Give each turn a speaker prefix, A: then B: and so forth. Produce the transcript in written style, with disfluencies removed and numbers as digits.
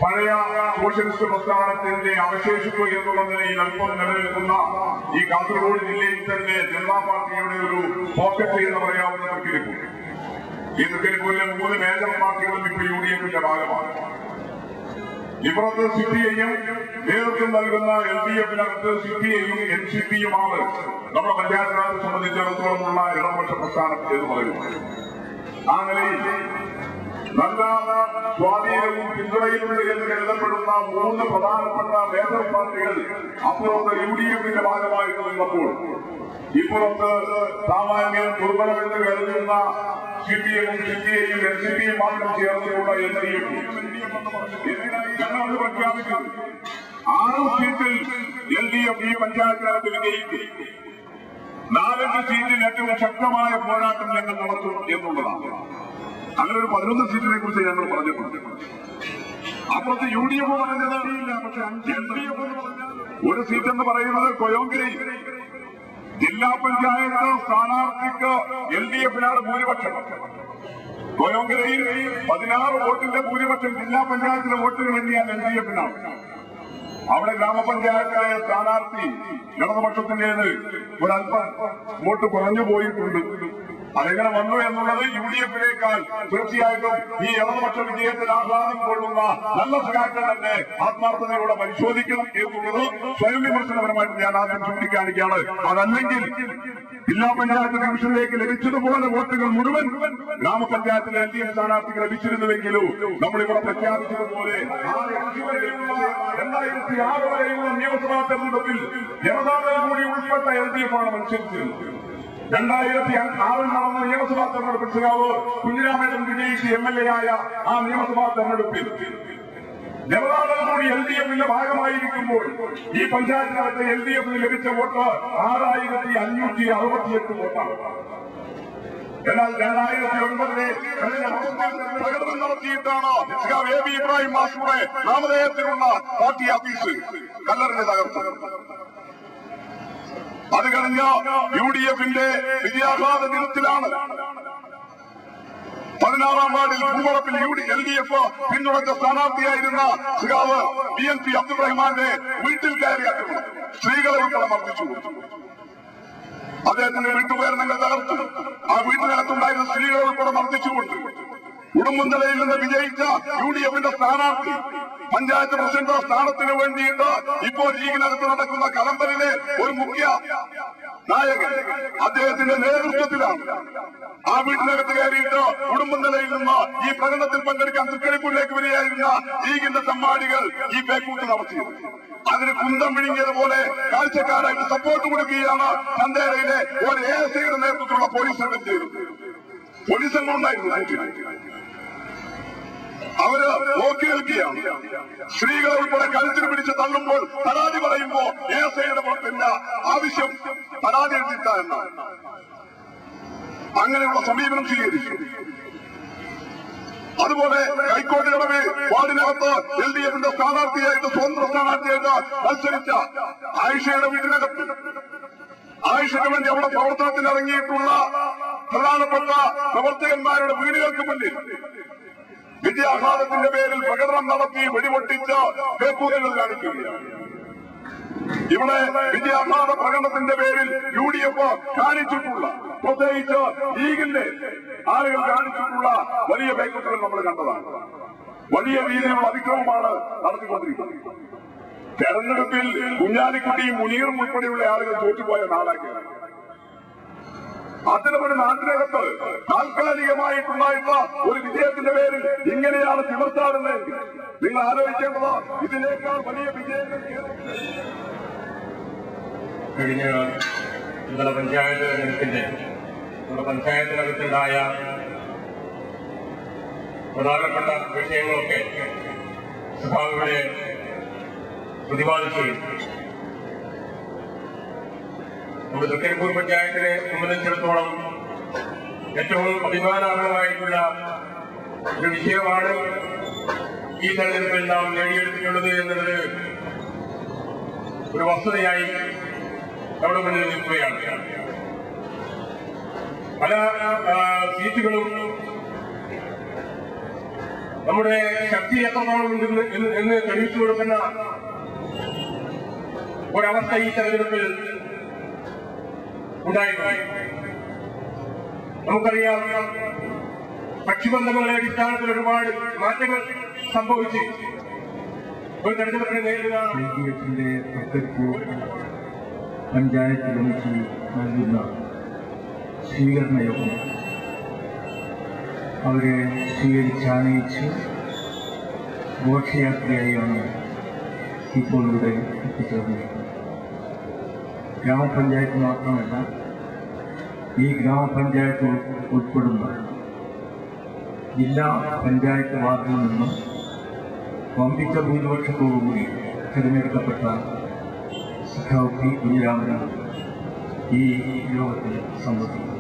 A: പഴയ സോഷ്യലിസ്റ്റ് പ്രസ്ഥാനത്തിന്റെ അവശേഷിപ്പ് എന്നുള്ള നിലയിൽ അല്പം നിലനിൽക്കുന്ന ഈ കാസർഗോഡ് ജില്ലയിൽ തന്നെ ജനതാ പാർട്ടിയുടെ ഒരു പോക്കറ്റ് എന്ന് പറയാവുന്ന തൃക്കരിപ്പൂർ. ഈ തൃക്കരിപ്പൂരിലെ 3 മേജർ പാർട്ടികളും ഇപ്പോൾ UDFന്റെ ഭാഗമാണ്. ഇപ്പുറത്ത് CPIയും നേതൃത്വം നൽകുന്ന LDFിനകത്ത് CPIയും NCPയുമാണ് നമ്മുടെ പഞ്ചായത്ത് രാജ് സംബന്ധിച്ചിടത്തോളമുള്ള ഇടതുപക്ഷ പ്രസ്ഥാനം എന്ന് പറയുന്നത്. ആ നിലയിൽ നല്ല സ്വാധീനവും പിന്തുണയിലുണ്ട് എന്ന് കരുതപ്പെടുന്ന 3 പ്രധാനപ്പെട്ട മേജർ പാർട്ടികൾ അപ്പുറത്ത് UDFന്റെ ഭാഗമായിട്ട് നിന്നപ്പോൾ ഇപ്പുറത്ത് സാമാന്യം ദുർബലമെന്ന് കരുതുന്ന CPIയും CPIയും NCPയും മാത്രം ചേർന്നിട്ടുള്ള LDF ഞങ്ങളത് പ്രഖ്യാപിച്ചു. 6 സീറ്റിൽ LDF ഈ പഞ്ചായത്തിനകത്ത് വിജയിക്കും. 4 സീറ്റിൽ ഏറ്റവും ശക്തമായ പോരാട്ടം ഞങ്ങൾ നടത്തും എന്നുള്ളതാണ്. അങ്ങനെ ഒരു 11 സീറ്റിനെ കുറിച്ച് ഞങ്ങൾ പറഞ്ഞിട്ടുണ്ട്. അപ്പുറത്ത് UDF പറഞ്ഞത് പക്ഷെ 5 LDF എന്ന് പറഞ്ഞാൽ ഒരു സീറ്റ് എന്ന് പറയുന്നത് കൊയോങ്കിരി ജില്ലാ പഞ്ചായത്ത് സ്ഥാനാർത്ഥിക്ക് LDFനാണ് ഭൂരിപക്ഷം. കൊയോങ്കിരയിൽ 16 വോട്ടിന്റെ ഭൂരിപക്ഷം ജില്ലാ പഞ്ചായത്തിലെ വോട്ടിന് വേണ്ടിയാണ് LDFനാണ്. അവിടെ ഗ്രാമപഞ്ചായത്തായ സ്ഥാനാർത്ഥി ഇടതുപക്ഷത്തിന്റേത് ഒരല്പം വോട്ട് കുറഞ്ഞു പോയിട്ടുണ്ട്. അതെങ്ങനെ വന്നു എന്നുള്ളത് UDFനേക്കാൾ തീർച്ചയായിട്ടും ഈ ഇടതുപക്ഷ വിജയത്തിൽ ആഹ്ലാദം കൊള്ളുന്ന നല്ല സഖാക്കൾ തന്നെ ആത്മാർത്ഥതയോടെ പരിശോധിക്കണം എന്നുള്ളത് സ്വയം വിമർശനപരമായിട്ട് ഞാൻ ആദ്യം ചൂണ്ടിക്കാണിക്കുകയാണ്. അതല്ലെങ്കിൽ ജില്ലാ പഞ്ചായത്ത് ഡിവിഷനിലേക്ക് ലഭിച്ചതുപോലെ വോട്ടുകൾ മുഴുവൻ ഗ്രാമപഞ്ചായത്തിലെ LDF സ്ഥാനാർത്ഥിക്ക് ലഭിച്ചിരുന്നുവെങ്കിലും നമ്മളിവിടെ പ്രഖ്യാപിച്ചതുപോലെ 2006 വരെയുള്ള നിയമസഭാ തെരഞ്ഞെടുപ്പിൽ ജനതാദൾ കൂടി ഉൾപ്പെട്ട LDFാണ് മത്സരിച്ചിരുന്നത്. 2006 നടന്ന നിയമസഭാ തെരഞ്ഞെടുപ്പിൽ സഖാവ് കുഞ്ഞിരാമേട്ടൻ വിജയിച്ച് MLA ആയ ആ നിയമസഭാ തെരഞ്ഞെടുപ്പിൽ ജനതാദൾ കൂടി LDFന്റെ ഭാഗമായിരിക്കുമ്പോൾ ഈ പഞ്ചായത്തിനകത്ത് LDFന് ലഭിച്ച വോട്ട് 6568 വോട്ടാണ്. എന്നാൽ 2009 പ്രകടനം നടത്തിയിട്ടാണ് AB ഇബ്രാഹിം മാസ്റ്ററുടെ നാമധേയത്തിലുള്ള പാർട്ടി ഓഫീസ് കല്ലറിന് തകർത്തത്. അത് കഴിഞ്ഞ UDFന്റെ വിജയാഹ്ലാദ ദിനത്തിലാണ് 16-ാം വാർഡിൽ ഭൂമുറപ്പിൽ LDF പിന്തുണച്ച സ്ഥാനാർത്ഥിയായിരുന്ന സഖാവ് BNP അബ്ദുറഹ്മാന്റെ വീട്ടിൽ കയറി ആക്രമണം, സ്ത്രീകളെ ഉൾപ്പെടെ മർദ്ദിച്ചു. അദ്ദേഹത്തിന്റെ വീട്ടുപകരണങ്ങൾ തകർത്തു. ആ വീട്ടിനകത്തുണ്ടായിരുന്ന സ്ത്രീകളെ ഉൾപ്പെടെ മർദ്ദിച്ചുകൊണ്ട് ഉടുമ്പൻചോലയിൽ നിന്ന് വിജയിച്ച UDFന്റെ സ്ഥാനാർത്ഥി പഞ്ചായത്ത് പ്രസിഡന്റ് സ്ഥാനത്തിന് വേണ്ടിയിട്ട് ഇപ്പോൾ ലീഗിനകത്ത് നടക്കുന്ന കലമ്പലിലെ ഒരു മുഖ്യ നായകൻ അദ്ദേഹത്തിന്റെ നേതൃത്വത്തിലാണ് ആ വീട്ടിനകത്ത് കയറിയിട്ട് ഉടുമ്പൻചോലയിൽ നിന്ന് ഈ പ്രകടനത്തിൽ പങ്കെടുക്കാൻ തൃക്കരിപ്പൂരിലേക്ക് വരികയായിരുന്ന ലീഗിന്റെ സമ്മാനികൾ ഈ പേക്കൂട്ട് നടത്തിയത്. അതിന് കുന്തം വിഴുങ്ങിയതുപോലെ കാഴ്ചക്കാരായിട്ട് സപ്പോർട്ട് കൊടുക്കുകയാണ് ചന്തേരയിലെ ഒരു ASIയുടെ നേതൃത്വത്തിലുള്ള പോലീസ് സംഘം ചെയ്തത്. പോലീസ് സംഘം ഉണ്ടായിരുന്നു. അവര് നോക്കി നിൽക്കുകയാണ്. സ്ത്രീകളെ ഉൾപ്പെടെ കഴുത്തിന് പിടിച്ച് തള്ളുമ്പോൾ പരാതി പറയുമ്പോ ASIയുടെ പുറത്തില്ല, ആവശ്യം പരാതി എഴുതിട്ട എന്നാണ്. അങ്ങനെയുള്ള സമീപനം സ്വീകരിച്ചു. അതുപോലെ ഹൈക്കോടതിയുടെ വാർഡിനകത്ത് LDFന്റെ സ്ഥാനാർത്ഥിയായിട്ട് സ്വതന്ത്ര സ്ഥാനാർത്ഥിയായിട്ട് മത്സരിച്ച ആയിഷയുടെ വീട്ടിനകത്ത് ആയിഷയ്ക്ക് വേണ്ടി അവിടെ പ്രവർത്തനത്തിൽ ഇറങ്ങിയിട്ടുള്ള പ്രധാനപ്പെട്ട പ്രവർത്തകന്മാരുടെ വീടുകൾക്ക് മുന്നിൽ വിജയാഹ്ലാദത്തിന്റെ പേരിൽ പ്രകടനം നടത്തി വെടിപൊട്ടിച്ച് പേക്കൂതകൾ കാണിക്കുകയാണ്. ഇവിടെ വിജയാഹ്ലാദ പ്രകടനത്തിന്റെ പേരിൽ UDF കാണിച്ചിട്ടുള്ള, പ്രത്യേകിച്ച് ലീഗിന്റെ ആളുകൾ കാണിച്ചിട്ടുള്ള വലിയ പേക്കൂട്ടുകൾ നമ്മൾ കണ്ടതാണ്. വലിയ രീതിയിലുള്ള അതിക്രമമാണ് നടത്തിക്കൊണ്ടിരിക്കുന്നത്. തെരഞ്ഞെടുപ്പിൽ കുഞ്ഞാലിക്കുട്ടിയും മുനീറും ഉൾപ്പെടെയുള്ള ആളുകൾ തോറ്റുപോയ നാടാക്കി. അത്തരമൊരു നാട്ടിനകത്ത് താൽക്കാലികമായിട്ടുണ്ടായിട്ടുള്ള ഒരു വിജയത്തിന്റെ പേരിൽ ഇങ്ങനെയാണ് തിമർത്താടുന്നത്. നിങ്ങൾ ആലോചിക്കേണ്ടത് ഇതിനേക്കാൾ വലിയ വിജയങ്ങൾ
B: കഴിഞ്ഞ നമ്മുടെ പഞ്ചായത്ത് തെരഞ്ഞെടുപ്പിന്റെ നമ്മുടെ പഞ്ചായത്തിനകത്തുണ്ടായ പ്രധാനപ്പെട്ട വിഷയങ്ങളൊക്കെ സഭാവിടെ പ്രതിപാദിച്ചു. നമ്മുടെ തൃക്കരിപ്പൂർ പഞ്ചായത്തിനെ സംബന്ധിച്ചിടത്തോളം ഏറ്റവും അഭിമാനാർഹമായിട്ടുള്ള ഒരു വിഷയമാണ് ഈ തെരഞ്ഞെടുപ്പിൽ നാം നേടിയെടുത്തിട്ടുള്ളത് എന്നുള്ളത് ഒരു വസ്തുതയായി നമ്മുടെ മുന്നിൽ നിൽക്കുകയാണ്. പല സീറ്റുകളും നമ്മുടെ ശക്തി എത്രത്തോളം ഉണ്ടെന്ന് എന്ന് തെളിയിച്ചു കൊടുക്കുന്ന ഒരവസ്ഥ ഈ തെരഞ്ഞെടുപ്പിൽ ഉണ്ടായിട്ടുണ്ട്. നമുക്കറിയാം, കക്ഷിബന്ധങ്ങളുടെ അടിസ്ഥാനത്തിൽ ഒരുപാട് മാറ്റങ്ങൾ സംഭവിച്ച് ഒരു തെരഞ്ഞെടുപ്പിനെ നേരിടുക
C: തൃക്കരിപ്പൂർ പഞ്ചായത്ത് കമ്മിറ്റി നൽകുന്ന സ്വീകരണ യോഗം അവരെ സ്വീകരിച്ചാനയിച്ച് ഘോഷയാത്രയായാണ് ഇപ്പോൾ ഇവിടെ എത്തിച്ചേർന്നിരിക്കുന്നത്. ഗ്രാമപഞ്ചായത്ത് മാത്രമല്ല, ഈ ഗ്രാമപഞ്ചായത്ത് ഉൾപ്പെടുന്ന ജില്ലാ പഞ്ചായത്ത് വാർഡിൽ നിന്നും വമ്പിച്ച ഭൂരിപക്ഷത്തോടുകൂടി തിരഞ്ഞെടുക്കപ്പെട്ട സഖാവ് പി കുഞ്ഞിരാമൻ ഈ യോഗത്തിൽ സംബന്ധിക്കുന്നു.